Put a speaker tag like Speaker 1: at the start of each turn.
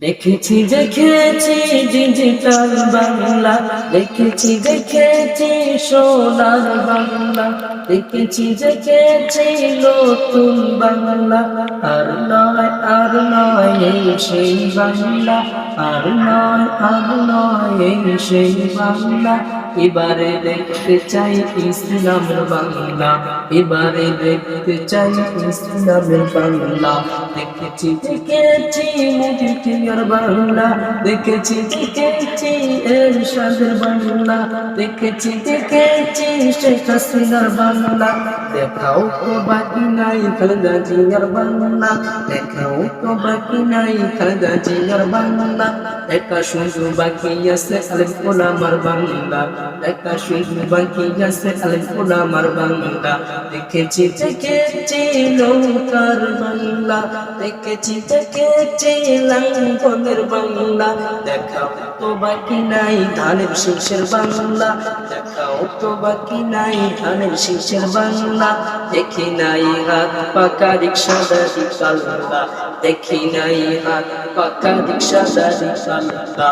Speaker 1: দেখেছি ডিজিটাল বাংলা, দেখেছি সোনার বাংলা, দেখেছি নতুন বাংলা। আর নয় এই সেই বাংলা, আর নয় এই সেই বাংলা। এবারে দেখতে চাই ইসলামের বাংলা, এবারে দেখতে চাই ইসলামের বাংলা। দেখেছি মুজিবর বাংলা, দেখেছি এরশাদের বাংলা, দেখেছি শেখ হাসিনার বাংলা। দেখাও তো বাকি নাই খালেদা জিয়ার বাংলা, দেখাও তো বাকি নাই খালেদা জিয়ার বাংলা। দেখা শুধু বাকি আছে আলেম ওলামার বাংলা, দেখা শুধু বাকি আছে আলেম ওলামার বাংলা। দেখেছি নৌকার বাংলা, দেখেছি লাঙ্গলের বাংলা। দেখাও তো বাকি নাই ধানের শীষের বাংলা, দেখাও তো বাকি নাই ধানের শীষের বাংলা। দেখি নাই হাত পাকা রিক্সাদারি কাল্লা, দেখি নাই হাত পাকা রিক্সাদারি কাল্লা।